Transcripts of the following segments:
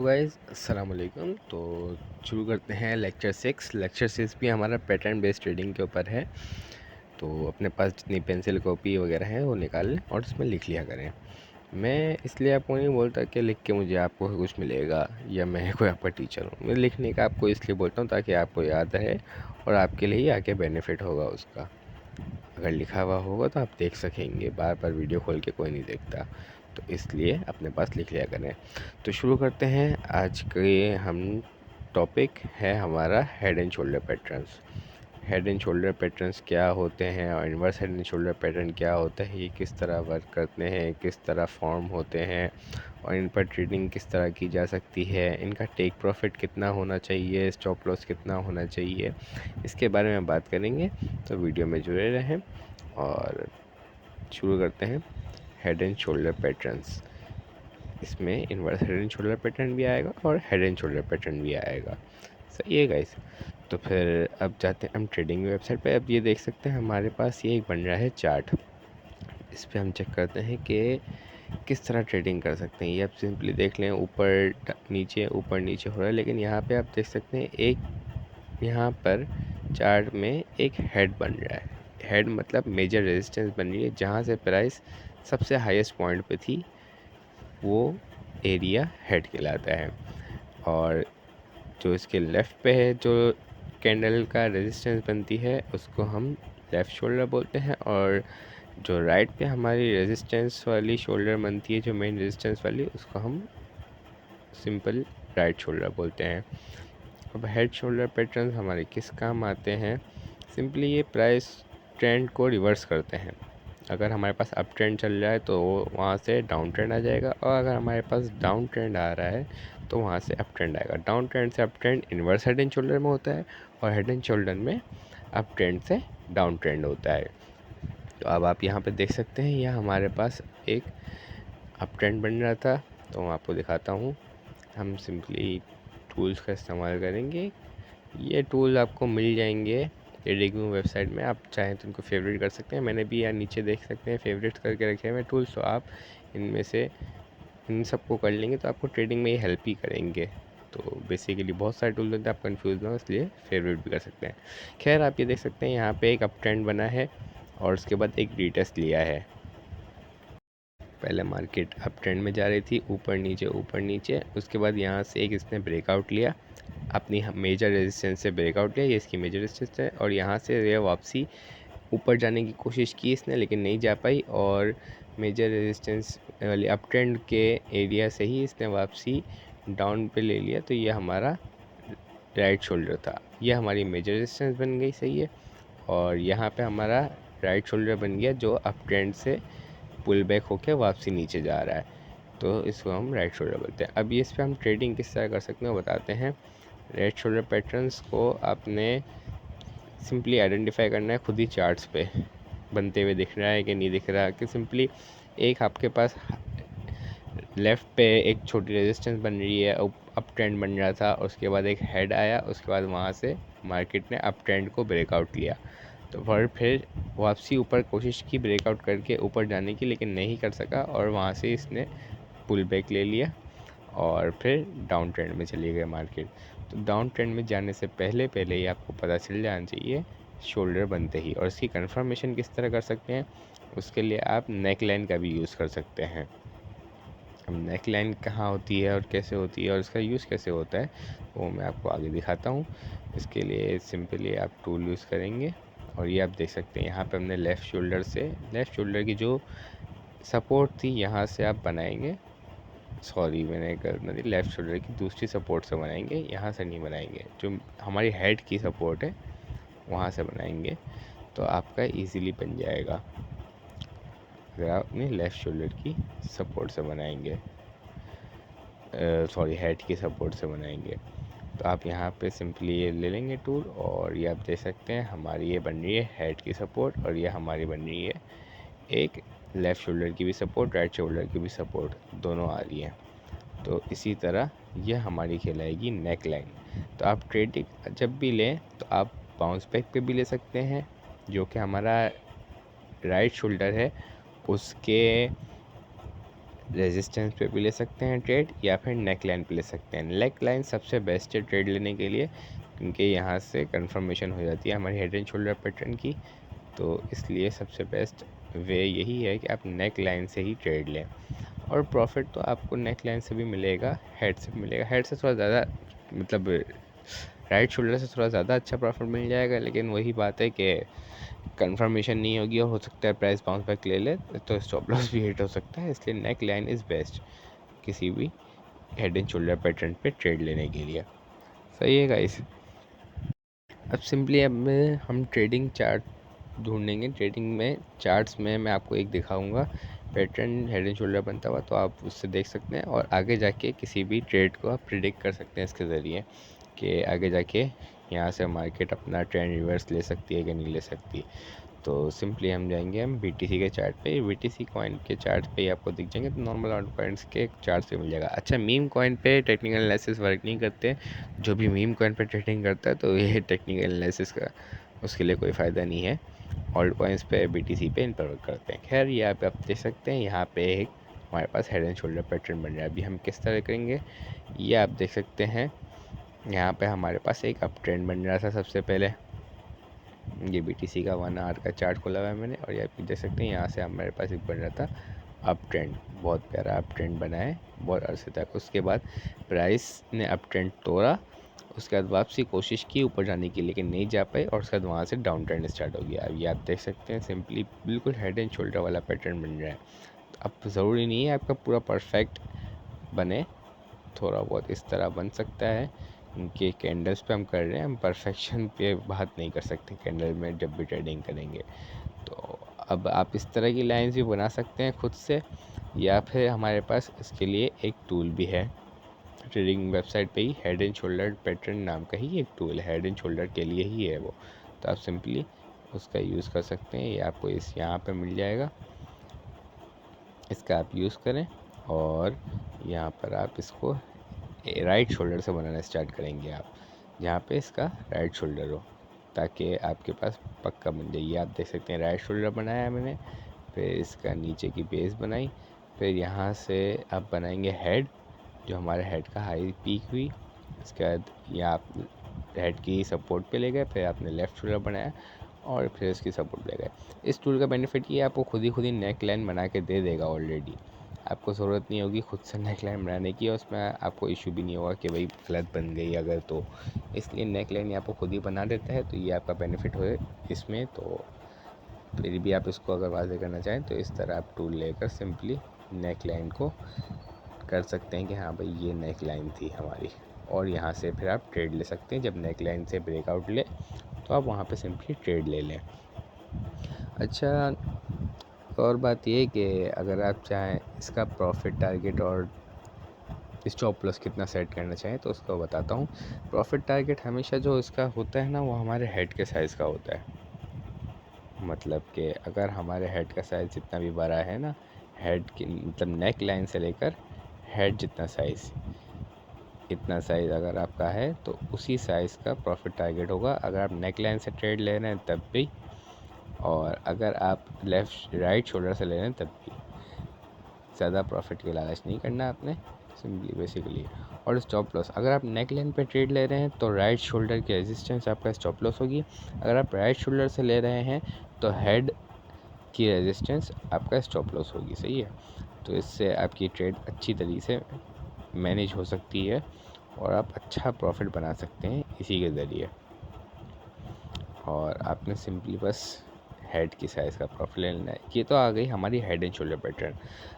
तो गाइस अस्सलाम वालेकुम। तो शुरू करते हैं लेक्चर 6 भी हमारा पैटर्न बेस्ड ट्रेडिंग के ऊपर है। तो अपने पास जितनी पेंसिल कॉपी वगैरह है वो निकाल लें और उसमें लिख लिया करें। मैं इसलिए आपको नहीं बोलता कि लिख के मुझे आपको कुछ मिलेगा या मैं कोई आपका टीचर हूँ। मैं लिखने का आपको इसलिए बोलता हूँ ताकि आपको याद रहे और आपके लिए ही आगे बेनिफिट होगा उसका। अगर लिखा हुआ होगा तो आप देख सकेंगे, बार बार वीडियो खोल के कोई नहीं देखता, तो इसलिए अपने पास लिख लिया करें। तो शुरू करते हैं। आज के हम टॉपिक है हमारा head and shoulder patterns. Head and shoulder patterns क्या होते हैं और inverse head and shoulder pattern क्या होता है, ये किस तरह वर्क करते हैं, किस तरह फॉर्म होते हैं और इन पर ट्रेडिंग किस तरह की जा सकती है, इनका टेक प्रॉफिट कितना होना चाहिए, स्टॉप लॉस कितना होना चाहिए, इसके बारे में बात करेंगे। तो वीडियो में जुड़े रहें और शुरू करते हैं। हेड एंड शोल्डर पैटर्न्स, इसमें inverse head and shoulder pattern भी आएगा और हेड एंड शोल्डर पैटर्न भी आएगा। सही है गाइस। तो फिर अब जाते हैं हम ट्रेडिंग वेबसाइट पे। अब ये देख सकते हैं हमारे पास ये एक बन रहा है चार्ट। इस पर हम चेक करते हैं कि किस तरह ट्रेडिंग कर सकते हैं। ये आप सिंपली देख लें, ऊपर नीचे हो रहा है, लेकिन यहाँ पे आप देख सकते हैं एक यहाँ पर चार्ट में एक हेड बन रहा है। हेड मतलब मेजर रेजिस्टेंस बन रही है, जहाँ से प्राइस सबसे हाईएस्ट पॉइंट पे थी, वो एरिया हेड कहलाता है। और जो इसके लेफ़्ट पे है, जो कैंडल का रेजिस्टेंस बनती है, उसको हम लेफ़्ट शोल्डर बोलते हैं। और जो राइट पे हमारी रेजिस्टेंस वाली शोल्डर बनती है, जो मेन रेजिस्टेंस वाली, उसको हम सिंपल राइट शोल्डर बोलते हैं। अब हेड शोल्डर पैटर्न हमारे किस काम आते हैं? सिंपली ये प्राइस ट्रेंड को रिवर्स करते हैं। अगर हमारे पास अप ट्रेंड चल रहा है तो वहाँ से डाउन ट्रेंड आ जाएगा, और अगर हमारे पास डाउन ट्रेंड आ रहा है तो वहाँ से अप ट्रेंड आएगा। डाउन ट्रेंड से up trend inverse head and shoulder में होता है, और हेड एंड शोल्डर में अप ट्रेंड से डाउन ट्रेंड होता है। तो अब आप यहाँ पे देख सकते हैं, यह हमारे पास एक अप ट्रेंड बन रहा था। तो मैं आपको दिखाता हूँ। हम सिंपली टूल्स का इस्तेमाल करेंगे। ये टूल आपको मिल जाएंगे ट्रेडिंग वेबसाइट में, आप चाहें तो इनको फेवरेट कर सकते हैं। मैंने भी यहाँ नीचे देख सकते हैं फेवरेट करके रखे हुए टूल्स, तो आप इनमें से इन सबको कर लेंगे तो आपको ट्रेडिंग में ये हेल्प ही करेंगे। तो बेसिकली बहुत सारे टूल होते हैं, आप कंफ्यूज ना हो, इसलिए फेवरेट भी कर सकते हैं। खैर, आप ये देख सकते हैं यहाँ पे एक अप ट्रेंड बना है और उसके बाद एक रीटेस्ट लिया है। पहले मार्केट अप ट्रेंड में जा रही थी, ऊपर नीचे, उसके बाद यहाँ से एक इसने ब्रेकआउट लिया, अपनी मेजर रेजिस्टेंस से ब्रेकआउट लिया, ये इसकी मेजर रेजिस्टेंस है, और यहाँ से ये वापसी ऊपर जाने की कोशिश की इसने, लेकिन नहीं जा पाई, और मेजर रेजिस्टेंस वाली अप ट्रेंड के एरिया से ही इसने वापसी डाउन पे ले लिया। तो ये हमारा राइट शोल्डर था, ये हमारी मेजर रेजिस्टेंस बन गई। सही है। और यहाँ पे हमारा राइट शोल्डर बन गया, जो अप ट्रेंड से पुल बैक होकर वापसी नीचे जा रहा है, तो इसको हम राइट शोल्डर बोलते हैं। अब ये इस पर हम ट्रेडिंग किस तरह कर सकते हैं वो बताते हैं। राइट शोल्डर पैटर्न्स को आपने सिंपली आइडेंटिफाई करना है खुद ही चार्ट्स पे, बनते हुए दिख रहा है कि नहीं दिख रहा, कि सिंपली एक आपके पास लेफ़्ट पे एक छोटी रेजिस्टेंस बन रही है, अप ट्रेंड बन रहा था, उसके बाद एक हेड आया, उसके बाद वहाँ से मार्केट ने अप ट्रेंड को ब्रेकआउट लिया, तो फिर वापसी ऊपर कोशिश की ब्रेकआउट करके ऊपर जाने की, लेकिन नहीं कर सका, और वहाँ से इसने पुल बैक ले लिया और फिर डाउन ट्रेंड में चली गई मार्केट। तो डाउन ट्रेंड में जाने से पहले पहले ही आपको पता चल जाना चाहिए शोल्डर बनते ही। और इसकी कंफर्मेशन किस तरह कर सकते हैं, उसके लिए आप नेक लाइन का भी यूज़ कर सकते हैं। अब नेक लाइन कहाँ होती है और कैसे होती है और इसका यूज़ कैसे होता है, वो मैं आपको आगे दिखाता हूँ। इसके लिए सिंपली आप टूल यूज़ करेंगे, और ये आप देख सकते हैं यहाँ पे हमने लेफ़्ट शोल्डर की जो सपोर्ट थी, यहाँ से आप बनाएंगे, सॉरी मैंने गलती दी, लेफ़्ट शोल्डर की दूसरी सपोर्ट से बनाएंगे, यहाँ से नहीं बनाएंगे, जो हमारी हेड की सपोर्ट है वहाँ से बनाएंगे, तो आपका इजीली बन जाएगा। अगर आप अपने लेफ़्ट शोल्डर की सपोर्ट से बनाएंगे, सॉरी हेड की सपोर्ट से बनाएंगे, तो आप यहाँ पे सिंपली ये ले लेंगे टूल, और ये आप देख सकते हैं हमारी ये बन रही है हेड की सपोर्ट, और ये हमारी बन रही है एक लेफ़्ट शोल्डर की भी सपोर्ट, राइट शोल्डर की भी सपोर्ट, दोनों आ रही हैं। तो इसी तरह यह हमारी कहलाएगी नेक लाइन। तो आप ट्रेडिंग जब भी लें तो आप बाउंस बैक पे भी ले सकते हैं, जो कि हमारा राइट शोल्डर है, उसके रेजिस्टेंस पे भी ले सकते हैं ट्रेड, या फिर नेक लाइन पे ले सकते हैं। नेक लाइन सबसे बेस्ट है ट्रेड लेने के लिए, क्योंकि यहाँ से कंफर्मेशन हो जाती है हमारी हेड एंड शोल्डर पैटर्न की। तो इसलिए सबसे बेस्ट वे यही है कि आप नेक लाइन से ही ट्रेड लें, और प्रॉफिट तो आपको नेक लाइन से भी मिलेगा, हेड से भी मिलेगा। हेड से थोड़ा ज़्यादा, मतलब राइट शोल्डर से थोड़ा ज़्यादा अच्छा प्रॉफिट मिल जाएगा, लेकिन वही बात है कि कंफर्मेशन नहीं होगी और हो सकता है प्राइस बाउंस बैक ले ले, तो स्टॉप लॉस भी हिट हो सकता है। इसलिए नेक लाइन इज़ बेस्ट किसी भी हेड एंड शोल्डर पैटर्न पे ट्रेड लेने के लिए। सही है गाइस। अब सिंपली अब हम ट्रेडिंग चार्ट ढूंढेंगे। ट्रेडिंग में चार्ट्स में मैं आपको एक दिखाऊंगा पैटर्न हेड एंड शोल्डर बनता हुआ, तो आप उससे देख सकते हैं और आगे जाके किसी भी ट्रेड को आप प्रिडिक्ट कर सकते हैं इसके ज़रिए, कि आगे जाके यहाँ से मार्केट अपना ट्रेंड रिवर्स ले सकती है कि नहीं ले सकती। तो सिंपली हम जाएंगे हम BTC के चार्ट पे। BTC कॉइन के चार्ट पे आपको दिख जाएंगे, तो नॉर्मल आउट कॉइन्स के चार्ट पे मिल जाएगा। अच्छा, मीम कॉइन पे टेक्निकल एनालिसिस वर्क नहीं करते। जो भी मीम कॉइन पे ट्रेडिंग करता है तो ये टेक्निकल एनालिसिस का उसके लिए कोई फ़ायदा नहीं है। ऑल्ट कॉइन्स पे BTC पे इन पर वर्क करते हैं। खैर, यहाँ पे आप देख सकते हैं, यहाँ पे एक हमारे पास हेड एंड शोल्डर पैटर्न बन रहा है। अभी हम किस तरह करेंगे ये आप देख सकते हैं। यहाँ पे हमारे पास एक अप ट्रेंड बन रहा था सबसे पहले। ये BTC का 1 आवर का चार्ट खोला हुआ है मैंने, और ये आप देख सकते हैं यहाँ से हमारे पास एक बन रहा था अप ट्रेंड। बहुत प्यारा अप ट्रेंड बना है बहुत अरसे तक। उसके बाद प्राइस ने अप ट्रेंड तोड़ा, उसके बाद वापसी कोशिश की ऊपर जाने की, लेकिन नहीं जा पाई, और उसके बाद वहाँ से डाउन ट्रेंड स्टार्ट हो गया। अब ये आप देख सकते हैं सिंपली बिल्कुल हेड एंड शोल्डर वाला पैटर्न बन रहा है। अब ज़रूरी नहीं है आपका पूरा परफेक्ट बने, थोड़ा बहुत इस तरह बन सकता है। इनके कैंडल्स पे हम कर रहे हैं, हम परफेक्शन पे बात नहीं कर सकते कैंडल में जब भी ट्रेडिंग करेंगे। तो अब आप इस तरह की लाइंस भी बना सकते हैं खुद से, या फिर हमारे पास इसके लिए एक टूल भी है ट्रेडिंग वेबसाइट पे ही, हेड एंड शोल्डर पैटर्न नाम का ही एक टूल है, हेड एंड शोल्डर के लिए ही है वो। तो आप सिंपली उसका यूज़ कर सकते हैं, ये आपको इस यहाँ पे मिल जाएगा। इसका आप यूज़ करें और यहाँ पर आप इसको राइट शोल्डर से बनाना स्टार्ट करेंगे आप, जहाँ पे इसका राइट शोल्डर हो, ताकि आपके पास पक्का बन जाए। ये आप देख सकते हैं राइट शोल्डर बनाया है मैंने, फिर इसका नीचे की बेस बनाई, फिर यहाँ से आप बनाएंगे हेड, जो हमारे हेड का हाई पीक हुई। इसके बाद यहाँ आप हेड की सपोर्ट पे ले गए, फिर आपने लेफ़्ट शोल्डर बनाया और फिर इसकी सपोर्ट ले गए। इस टूल का बेनिफिट ये आपको खुद ही नेक लाइन बना के दे देगा ऑलरेडी। आपको ज़रूरत नहीं होगी खुद से नेक लाइन बनाने की, और उसमें आपको इशू भी नहीं होगा कि भाई गलत बन गई अगर, तो इसलिए नेक लाइन आपको खुद ही बना देता है। तो ये आपका बेनिफिट हो इसमें। तो फिर भी आप इसको अगर वाज़े करना चाहें तो इस तरह आप टूल लेकर सिंपली नेक लाइन को कर सकते हैं कि हाँ भाई ये नेक लाइन थी हमारी, और यहाँ से फिर आप ट्रेड ले सकते हैं। जब नेक लाइन से ब्रेकआउट ले तो आप वहाँ पे सिंपली ट्रेड ले लें। अच्छा, और बात ये कि अगर आप चाहें इसका प्रॉफिट टारगेट और स्टॉप लॉस कितना सेट करना चाहें तो उसको बताता हूँ। प्रॉफिट टारगेट हमेशा जो इसका होता है ना, वो हमारे हेड के साइज़ का होता है। मतलब कि अगर हमारे हेड का साइज़ जितना भी बड़ा है ना, हेड की मतलब नेक लाइन से लेकर हेड जितना साइज़, इतना साइज़ अगर आपका है तो उसी साइज़ का प्रॉफिट टारगेट होगा। अगर आप नेक लाइन से ट्रेड ले रहे हैं तब भी, और अगर आप लेफ़्ट राइट शोल्डर से ले रहे हैं तब भी। ज़्यादा प्रॉफिट की लालच नहीं करना आपने, सिंपली बेसिकली। और स्टॉप लॉस, अगर आप नेक लाइन पे ट्रेड ले रहे हैं तो राइट शोल्डर की रेजिस्टेंस आपका स्टॉप लॉस होगी। अगर आप राइट शोल्डर से ले रहे हैं तो हेड की रेजिस्टेंस आपका स्टॉप लॉस होगी। सही है। तो इससे आपकी ट्रेड अच्छी तरीके से मैनेज हो सकती है और आप अच्छा प्रॉफिट बना सकते हैं इसी के ज़रिए। और आपने सिंपली बस हेड की साइज़ का प्रॉफिट ले लेना है। ये तो आ गई हमारी हेड एंड शोल्डर पैटर्न।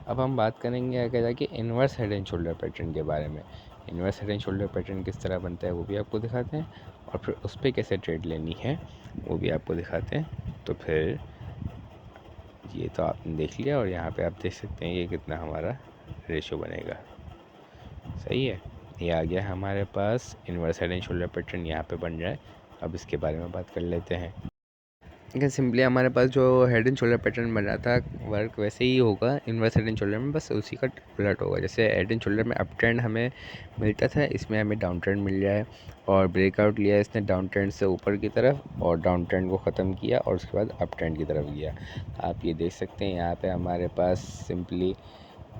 अब हम बात करेंगे आगे जाके inverse head and shoulder pattern के बारे में। Inverse head and shoulder pattern किस तरह बनता है वो भी आपको दिखाते हैं, और फिर उस पर कैसे ट्रेड लेनी है वो भी आपको दिखाते हैं। तो फिर ये तो आपने देख लिया, और यहाँ पे आप देख सकते हैं ये कितना हमारा रेशो बनेगा। सही है। ये आ गया हमारे पास inverse head and shoulder pattern, यहाँ पे बन रहा है। अब इसके बारे में बात कर लेते हैं। कि सिंपली हमारे पास जो हेड एंड शोल्डर पैटर्न बन रहा था वर्क वैसे ही होगा इन्वर्स हेड एंड शोल्डर में, बस उसी का उलट होगा। जैसे हेड एंड शोल्डर में अप ट्रेंड हमें मिलता था, इसमें हमें डाउन ट्रेंड मिल रहा है, और ब्रेकआउट लिया इसने डाउन ट्रेंड से ऊपर की तरफ, और डाउन ट्रेंड को ख़त्म किया और उसके बाद अप ट्रेंड की तरफ गया। आप ये देख सकते हैं यहाँ पे हमारे पास सिंपली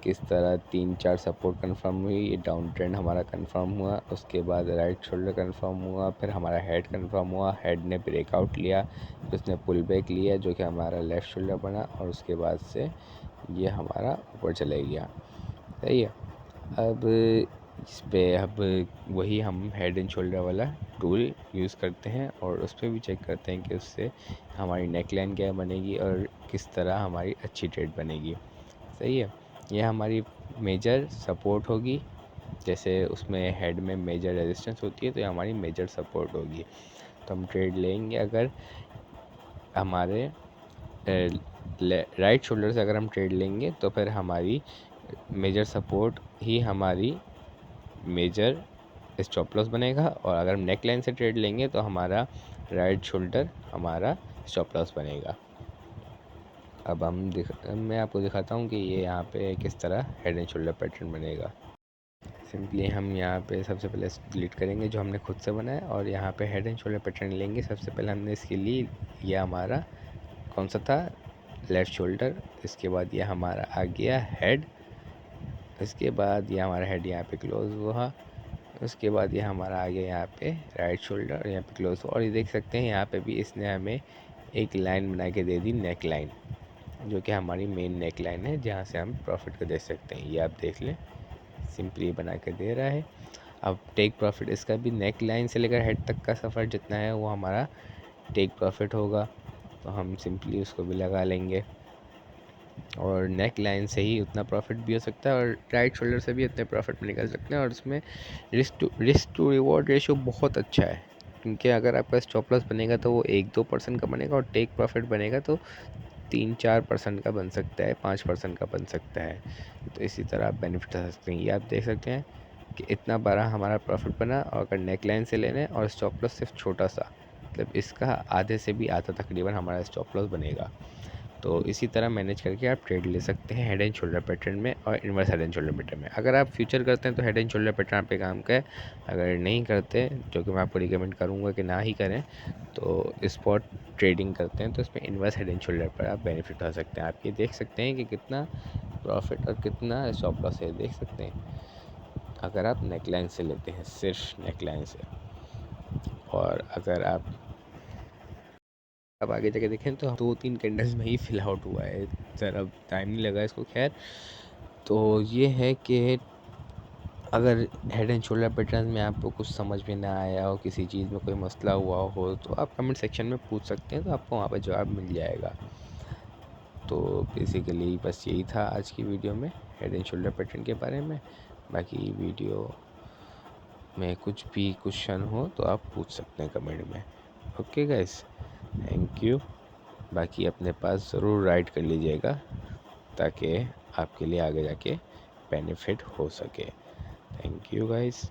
किस तरह 3-4 सपोर्ट कंफर्म हुई, ये डाउन ट्रेंड हमारा कंफर्म हुआ, उसके बाद राइट शोल्डर कंफर्म हुआ, फिर हमारा हेड कंफर्म हुआ, हेड ने ब्रेकआउट लिया, फिर उसने पुल बैक लिया जो कि हमारा लेफ़्ट शोल्डर बना, और उसके बाद से ये हमारा ऊपर चले गया। सही है। अब इस पे अब वही हम हेड एंड शोल्डर वाला टूल यूज़ करते हैं और उस पर भी चेक करते हैं कि उससे हमारी नेकलाइन क्या बनेगी और किस तरह हमारी अच्छी ट्रेड बनेगी। सही है। ये हमारी मेजर सपोर्ट होगी, जैसे उसमें हेड में मेजर रेजिस्टेंस होती है तो ये हमारी मेजर सपोर्ट होगी। तो हम ट्रेड लेंगे अगर हमारे राइट शोल्डर से अगर हम ट्रेड लेंगे तो फिर हमारी मेजर सपोर्ट ही हमारी मेजर स्टॉप लॉस बनेगा, और अगर हम नेक लाइन से ट्रेड लेंगे तो हमारा राइट शोल्डर हमारा स्टॉप लॉस बनेगा। अब मैं आपको दिखाता हूँ कि ये यहाँ पे किस तरह हेड एंड शोल्डर पैटर्न बनेगा। सिंपली हम यहाँ पे सबसे पहले डिलीट करेंगे जो हमने खुद से बनाया और यहाँ पे हेड एंड शोल्डर पैटर्न लेंगे। सबसे पहले हमने इसके लिए ये हमारा कौन सा था, लेफ़्ट शोल्डर। इसके बाद ये हमारा आ गया हेड, इसके बाद ये हमारा हेड यहाँ पे क्लोज हुआ, उसके बाद ये हमारा आ गया यहाँ पे राइट शोल्डर, यहाँ पे क्लोज हुआ। और ये देख सकते हैं यहाँ पे भी इसने हमें एक लाइन बना के दे दी, नेक लाइन, जो कि हमारी मेन नेक लाइन है जहाँ से हम प्रॉफिट को देख सकते हैं। ये आप देख लें, सिंपली बना के दे रहा है। अब टेक प्रॉफिट इसका भी नेक लाइन से लेकर हेड तक का सफ़र जितना है वो हमारा टेक प्रॉफिट होगा, तो हम सिंपली उसको भी लगा लेंगे। और नेक लाइन से ही उतना प्रॉफिट भी हो सकता है और राइट शोल्डर से भी उतने प्रॉफिट में निकल सकते हैं। और उसमें रिस्क टू रिवॉर्ड रेशियो बहुत अच्छा है, क्योंकि अगर आपका स्टॉप लॉस बनेगा तो वो 1-2% का बनेगा और टेक प्रॉफिट बनेगा तो 3-4% का बन सकता है, 5% का बन सकता है। तो इसी तरह आप बेनिफिट आ सकते हैं। ये आप देख सकते हैं कि इतना बड़ा हमारा प्रॉफिट बना, और अगर नेक लाइन से लेना है और स्टॉप लॉस सिर्फ छोटा सा, मतलब इसका आधे से भी आधा तकरीबन हमारा स्टॉप लॉस बनेगा। तो इसी तरह मैनेज करके आप ट्रेड ले सकते हैं हेड एंड शोल्डर पैटर्न में और inverse head and shoulder pattern में। अगर आप फ्यूचर करते हैं तो हेड एंड शोल्डर पैटर्न आपके काम का है। अगर नहीं करते, जो कि मैं आपको रिकमेंड करूँगा कि ना ही करें, तो स्पॉट ट्रेडिंग करते हैं तो इसमें इन्वर्स हेड एंड शोल्डर पर आप बेनिफिट उठा सकते हैं। आप ये देख सकते हैं कि कितना प्रॉफिट और कितना स्टॉप लॉस है, देख सकते हैं अगर आप नेकलाइन से लेते हैं, सिर्फ नेकलाइन से। और अगर आप अब आगे जाके देखें तो 2-3 कैंडल्स में ही फिल आउट हुआ है, ज़रा टाइम नहीं लगा इसको। खैर, तो ये है कि अगर हेड एंड शोल्डर पैटर्न में आपको कुछ समझ में ना आया हो, किसी चीज़ में कोई मसला हुआ हो, तो आप कमेंट सेक्शन में पूछ सकते हैं, तो आपको वहाँ पर जवाब मिल जाएगा। तो बेसिकली बस यही था आज की वीडियो में हेड एंड शोल्डर पैटर्न के बारे में। बाकी वीडियो में कुछ भी क्वेश्चन हो तो आप पूछ सकते हैं कमेंट में। Okay guys, thank you. बाकी अपने पास ज़रूर राइट कर लीजिएगा ताकि आपके लिए आगे जाके बेनिफिट हो सके। Thank you guys.